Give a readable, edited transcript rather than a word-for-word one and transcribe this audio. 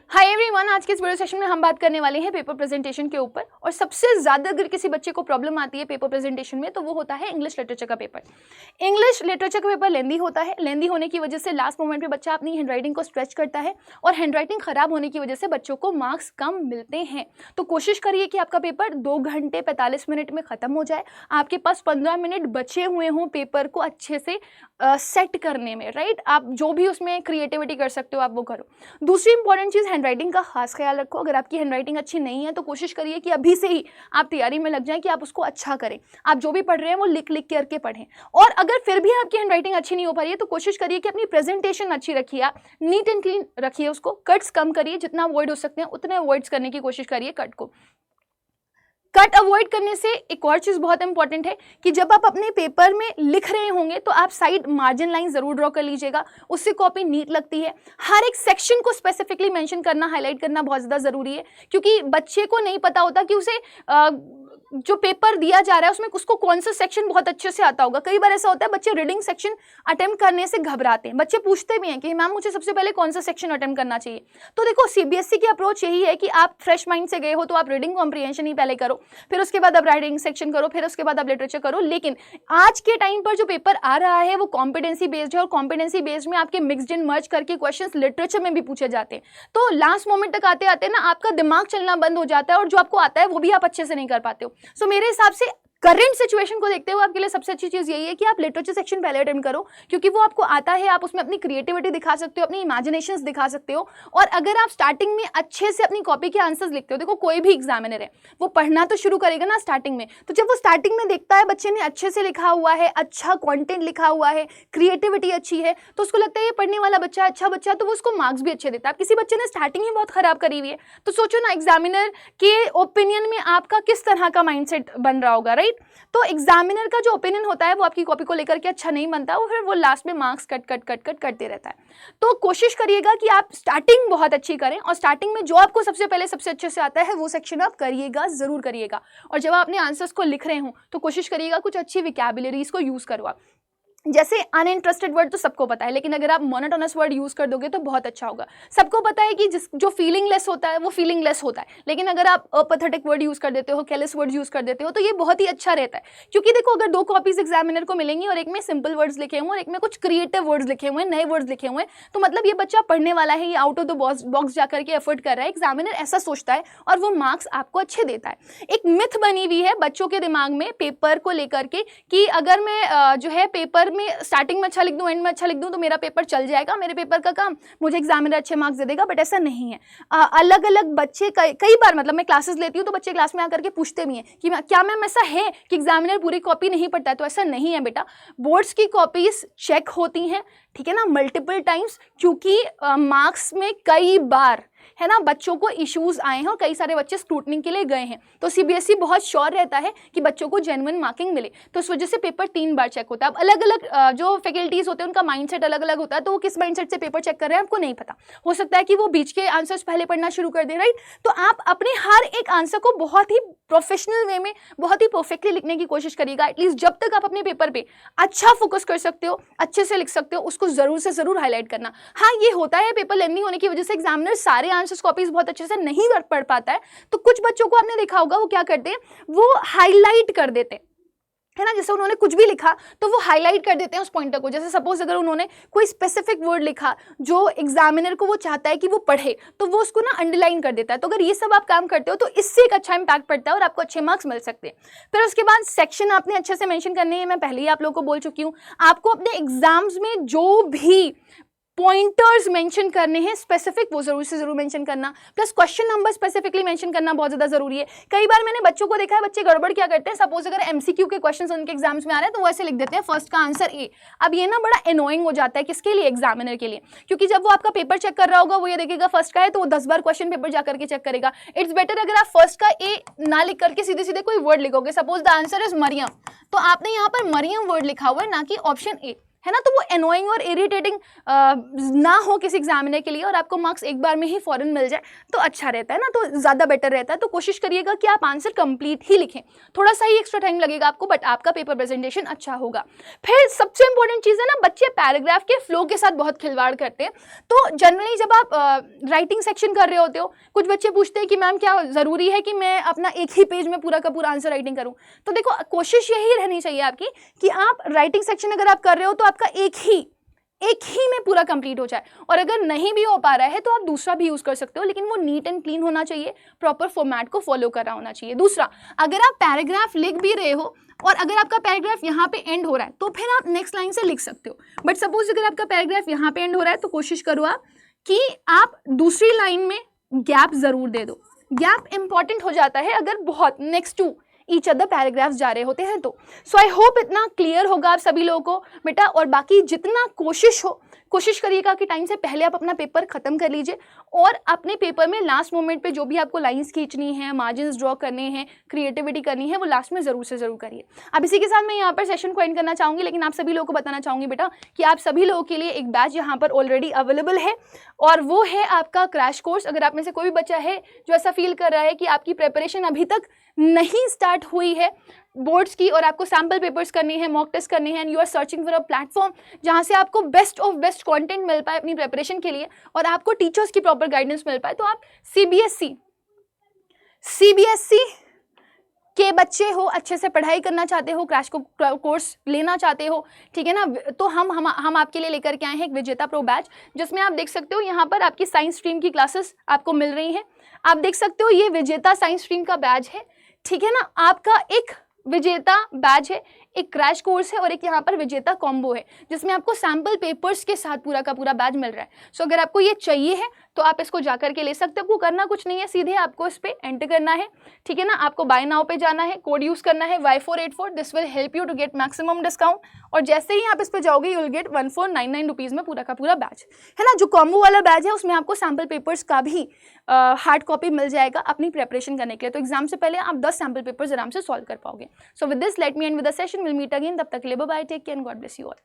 Hi everyone, आज के इस वीडियो सेशन में हम बात करने वाले हैं पेपर प्रेजेंटेशन के ऊपर। और सबसे ज़्यादा अगर किसी बच्चे को प्रॉब्लम आती है पेपर प्रेजेंटेशन में तो वो होता है इंग्लिश लिटरेचर का पेपर। इंग्लिश लिटरेचर का पेपर लेंदी होता है। लेंदी होने की वजह से लास्ट मोमेंट पे बच्चा अपनी हैंडराइटिंग को स्ट्रेच करता है और हैंडराइटिंग ख़राब होने की वजह से बच्चों को मार्क्स कम मिलते हैं। तो कोशिश करिए कि आपका पेपर 2 घंटे 45 मिनट में ख़त्म हो जाए। आपके पास 15 मिनट बचे हुए हों पेपर को अच्छे से सेट करने में, राइट। आप जो भी उसमें क्रिएटिविटी कर सकते हो आप वो करो। दूसरी इंपॉर्टेंट चीज़, हैंडराइटिंग का खास ख्याल रखो। अगर आपकी हैंडराइटिंग अच्छी नहीं है तो कोशिश करिए कि अभी से ही आप तैयारी में लग जाएं कि आप उसको अच्छा करें। आप जो भी पढ़ रहे हैं वो लिख लिख करके पढ़ें। और अगर फिर भी आपकी हैंडराइटिंग अच्छी नहीं हो पा रही है तो कोशिश करिए कि अपनी प्रेजेंटेशन अच्छी रखिए, आप नीट एंड क्लीन रखिए उसको। कट्स कम करिए, जितना अवॉइड हो सकते हैं उतने अवॉइड करने की कोशिश करिए कट को। कट अवॉइड करने से एक और चीज़ बहुत इंपॉर्टेंट है कि जब आप अपने पेपर में लिख रहे होंगे तो आप साइड मार्जिन लाइन जरूर ड्रॉ कर लीजिएगा, उससे कॉपी नीट लगती है। हर एक सेक्शन को स्पेसिफिकली मेंशन करना, हाईलाइट करना बहुत ज़्यादा ज़रूरी है, क्योंकि बच्चे को नहीं पता होता कि उसे जो पेपर दिया जा रहा है उसमें उसको कौन सा सेक्शन बहुत अच्छे से आता होगा। कई बार ऐसा होता है बच्चे रीडिंग सेक्शन अटेम्प्ट करने से घबराते हैं। बच्चे पूछते भी हैं कि मैम मुझे सबसे पहले कौन सा सेक्शन अटेम्प्ट करना चाहिए। तो देखो, सीबीएसई की अप्रोच यही है कि आप फ्रेश माइंड से गए हो तो आप रीडिंग कॉम्प्रिहेंशन ही पहले करो, फिर उसके बाद आप राइटिंग सेक्शन करो, फिर उसके बाद आप लिटरेचर करो। लेकिन आज के टाइम पर जो पेपर आ रहा है वो कॉम्पिटेंसी बेस्ड है और कॉम्पिटेंसी बेस्ड में आपके मिक्सड इन मर्ज करके क्वेश्चंस लिटरेचर में भी पूछे जाते हैं। तो लास्ट मोमेंट तक आते आते ना आपका दिमाग चलना बंद हो जाता है और जो आपको आता है वो भी आप अच्छे से नहीं कर पाते हो। सो मेरे हिसाब से करंट सिचुएशन को देखते हुए आपके लिए सबसे अच्छी चीज़ यही है कि आप लिटरेचर सेक्शन पहले अटेम्प्ट करो, क्योंकि वो आपको आता है। आप उसमें अपनी क्रिएटिविटी दिखा सकते हो, अपनी इमेजिनेशंस दिखा सकते हो। और अगर आप स्टार्टिंग में अच्छे से अपनी कॉपी के आंसर्स लिखते हो, देखो कोई भी एग्जामिनर है वो पढ़ना तो शुरू करेगा ना स्टार्टिंग में, तो जब वो स्टार्टिंग में देखता है बच्चे ने अच्छे से लिखा हुआ है, अच्छा कॉन्टेंट लिखा हुआ है, क्रिएटिविटी अच्छी है, तो उसको लगता है ये पढ़ने वाला बच्चा अच्छा बच्चा, तो वो उसको मार्क्स भी अच्छे देता है। किसी बच्चे ने स्टार्टिंग ही बहुत खराब करी हुई है तो सोचो ना एग्जामिनर के ओपिनियन में आपका किस तरह का माइंडसेट बन रहा होगा, राइट। तो एग्जामिनर का जो ओपिनियन होता है वो आपकी कॉपी को लेकर के अच्छा नहीं बनता, वो फिर वो लास्ट में marks cut cut cut cut करते रहता है। तो कोशिश करिएगा कि आप स्टार्टिंग बहुत अच्छी करें और स्टार्टिंग में जो आपको सबसे पहले सबसे अच्छे से आता है वो सेक्शन आप करिएगा, जरूर करिएगा। और जब आप अपने आंसर्स को लिख रहे हो तो कोशिश करिएगा कुछ अच्छी विकैबुलरीज को यूज करो आप। जैसे अनइंटरेस्टेड वर्ड तो सबको पता है, लेकिन अगर आप मोनोटोनस वर्ड यूज कर दोगे तो बहुत अच्छा होगा। सबको पता है कि जो फीलिंगलेस होता है वो फीलिंगलेस होता है, लेकिन अगर आप अपैथेटिक वर्ड यूज कर देते हो, केयरलेस वर्ड यूज कर देते हो तो ये बहुत ही अच्छा रहता है। क्योंकि देखो, अगर 2 कॉपीज एग्जामिनर को मिलेंगी और एक में सिंपल वर्ड्स लिखे हुए और एक में कुछ क्रिएटिव वर्ड्स लिखे हुए, नए वर्ड्स लिखे हुए, तो मतलब ये बच्चा पढ़ने वाला है, ये आउट ऑफ द बॉक्स जाकर के एफर्ट कर रहा है। एग्जामिनर ऐसा सोचता है और वो मार्क्स आपको अच्छे देता है। एक मिथ बनी हुई है बच्चों के दिमाग में पेपर को लेकर के कि अगर मैं जो है पेपर में स्टार्टिंग में अच्छा लिख दूं, एंड में अच्छा लिख दूं तो मेरा पेपर चल जाएगा, मेरे पेपर का काम, मुझे एग्जामिनर अच्छे मार्क्स दे देगा। बट ऐसा नहीं है। अलग अलग बच्चे कई बार, मतलब मैं क्लासेस लेती हूँ तो बच्चे क्लास में आकर के पूछते भी हैं कि क्या मैम ऐसा है कि एग्जामिनर पूरी कॉपी नहीं पढ़ता है? तो ऐसा नहीं है बेटा, बोर्ड्स की कॉपीज चेक होती हैं, ठीक है ना, मल्टीपल टाइम्स, क्योंकि मार्क्स में कई बार है ना बच्चों को इश्यूज आए हैं और कई सारे बच्चे स्क्रूटनी के लिए गए हैं। तो सीबीएसई बहुत श्योर रहता है कि बच्चों को जेन्युइन मार्किंग मिले, तो इस वजह से पेपर 3 बार चेक होता है। अब अलग अलग जो फैकल्टीज होते हैं उनका माइंडसेट अलग अलग होता है, तो वो किस माइंडसेट से पेपर चेक कर रहे हैं आपको नहीं पता। हो सकता है कि वो बीच के आंसर्स पहले पढ़ना शुरू कर दे, राइट। तो आप अपने हर एक आंसर को बहुत ही प्रोफेशनल वे में, बहुत ही परफेक्टली लिखने की कोशिश करिएगा। एटलीस्ट जब तक आप अपने पेपर पे अच्छा फोकस कर सकते हो, अच्छे से लिख सकते हो, उसको जरूर से जरूर हाईलाइट करना। हाँ, ये होता है पेपर लेंदी होने की वजह से एग्जामिनर सारे आंसर्स कॉपीज बहुत अच्छे से नहीं पढ़ पाता है, तो कुछ बच्चों को आपने देखा होगा वो क्या करते हैं, वो हाईलाइट कर देते हैं, है ना। जैसे उन्होंने कुछ भी लिखा तो वो हाईलाइट कर देते हैं उस पॉइंटर को। जैसे सपोज अगर उन्होंने कोई स्पेसिफिक वर्ड लिखा जो एग्जामिनर को वो चाहता है कि वो पढ़े, तो वो उसको ना अंडरलाइन कर देता है। तो अगर ये सब आप काम करते हो तो इससे एक अच्छा इंपैक्ट पड़ता है और आपको अच्छे मार्क्स मिल सकते हैं। फिर उसके बाद सेक्शन आपने अच्छे से मेंशन करने हैं, मैं पहले ही आप लोगों को बोल चुकी हूँ। आपको अपने एग्जाम्स में जो भी पॉइंटर्स मेंशन करने हैं स्पेसिफिक, वो जरूर से जरूर मेंशन करना, plus question number specifically mention करना बहुत ज्यादा जरूरी है। कई बार मैंने बच्चों को देखा है, बच्चे गड़बड़ क्या करते हैं, सपोज अगर एमसीक्यू के क्वेश्चंस उनके एग्जाम्स में आ रहे हैं तो वो ऐसे लिख देते हैं फर्स्ट का आंसर ए। अब ये ना बड़ा एनोइंग हो जाता है, किसके लिए, एग्जामिनर के लिए, क्योंकि जब वो आपका पेपर चेक कर रहा होगा वो ये देखेगा फर्स्ट का है तो वो 10 बार क्वेश्चन पेपर जाकर के चेक करेगा। इट्स बेटर अगर आप फर्स्ट का ए ना लिख करके सीधे सीधे कोई वर्ड लिखोगे, suppose the answer is Mariam, तो आपने यहाँ पर मरियम वर्ड लिखा हुआ है, ना कि ऑप्शन ए, है ना, तो वो एनोइंग और इरिटेटिंग ना हो किसी एग्जामिनर के लिए और आपको मार्क्स एक बार में ही फॉरन मिल जाए तो अच्छा रहता है ना, तो ज़्यादा बेटर रहता है। तो कोशिश करिएगा कि आप आंसर कंप्लीट ही लिखें, थोड़ा सा ही एक्स्ट्रा टाइम लगेगा आपको, बट आपका पेपर प्रेजेंटेशन अच्छा होगा। फिर सबसे इंपॉर्टेंट चीज़ है ना, बच्चे पैराग्राफ के फ्लो के साथ बहुत खिलवाड़ करते हैं। तो जनरली जब आप राइटिंग सेक्शन कर रहे होते हो, कुछ बच्चे पूछते हैं कि मैम क्या ज़रूरी है कि मैं अपना एक ही पेज में पूरा का पूरा आंसर राइटिंग करूं? तो देखो, कोशिश यही रहनी चाहिए आपकी कि आप राइटिंग सेक्शन अगर आप कर रहे हो तो आपका एक ही में पूरा कंप्लीट हो जाए, और अगर नहीं भी हो पा रहा है तो आप दूसरा भी यूज़ कर सकते हो, लेकिन वो नीट एंड क्लीन होना चाहिए, प्रॉपर फॉर्मेट को फॉलो कर रहा होना चाहिए। दूसरा, अगर आप पैराग्राफ लिख भी रहे हो और अगर आपका पैराग्राफ यहाँ पे एंड हो रहा है तो फिर आप नेक्स्ट लाइन से लिख सकते हो, बट सपोज अगर आपका पैराग्राफ यहाँ पे एंड हो रहा है तो कोशिश करो आप कि आप दूसरी लाइन में गैप ज़रूर दे दो। गैप इंपॉर्टेंट हो जाता है अगर बहुत next to each other paragraphs जा रहे होते हैं तो। सो आई होप इतना क्लियर होगा आप सभी लोगों को बेटा, और बाकी जितना कोशिश करिएगा कि टाइम से पहले आप अपना पेपर खत्म कर लीजिए, और अपने पेपर में लास्ट मोमेंट पे जो भी आपको लाइंस खींचनी है, मार्जिन्स ड्रॉ करने हैं, क्रिएटिविटी करनी है, वो लास्ट में ज़रूर से ज़रूर करिए। अब इसी के साथ मैं यहाँ पर सेशन को एंड करना चाहूँगी, लेकिन आप सभी लोगों को बताना चाहूँगी बेटा कि आप सभी लोगों के लिए एक बैच यहाँ पर ऑलरेडी अवेलेबल है, और वो है आपका क्रैश कोर्स। अगर आप में से कोई भी बच्चा है जो ऐसा फील कर रहा है कि आपकी प्रिपरेशन अभी तक नहीं स्टार्ट हुई है बोर्ड्स की, और आपको सैम्पल पेपर्स करने हैं, मॉक टेस्ट करने हैं, and you are searching for a platform जहां से आपको बेस्ट ऑफ बेस्ट कंटेंट मिल पाए अपनी प्रिपरेशन के लिए, और आपको टीचर्स की प्रॉपर गाइडेंस मिल पाए, तो आप सीबीएसई के बच्चे हो, अच्छे से पढ़ाई करना चाहते हो, क्रैश कोर्स लेना चाहते हो, ठीक है ना, तो हम आपके लिए लेकर के आए हैं एक विजेता प्रो बैच, जिसमें आप देख सकते हो यहाँ पर आपकी साइंस स्ट्रीम की क्लासेस आपको मिल रही हैं। आप देख सकते हो ये विजेता साइंस स्ट्रीम का बैच है, ठीक है ना, आपका एक विजेता बैच है, एक क्रैश कोर्स है, और एक यहाँ पर विजेता कॉम्बो है जिसमें आपको सैम्पल पेपर्स के साथ पूरा का पूरा बैच मिल रहा है। सो अगर आपको ये चाहिए है तो आप इसको जाकर के ले सकते हो। आपको करना कुछ नहीं है, सीधे आपको इस पे एंटर करना है, ठीक है ना, आपको बाय नाउ पे जाना है, कोड यूज करना है Y484, this will help you to get maximum discount, और जैसे ही आप इस पे जाओगे यू विल गेट 1499 रुपीज़ में पूरा का पूरा बैच, है ना। जो कॉम्बो वाला बैच है उसमें आपको सैम्पल पेपर्स का भी हार्ड कॉपी मिल जाएगा अपनी प्रेपरेशन करने के लिए, तो एग्जाम से पहले आप 10 सैम्पल पेपर्स आराम से सॉल्व कर पाओगे। So with this let me end with the session, will meet again, तब तक के लिए bye, take care and god bless you all.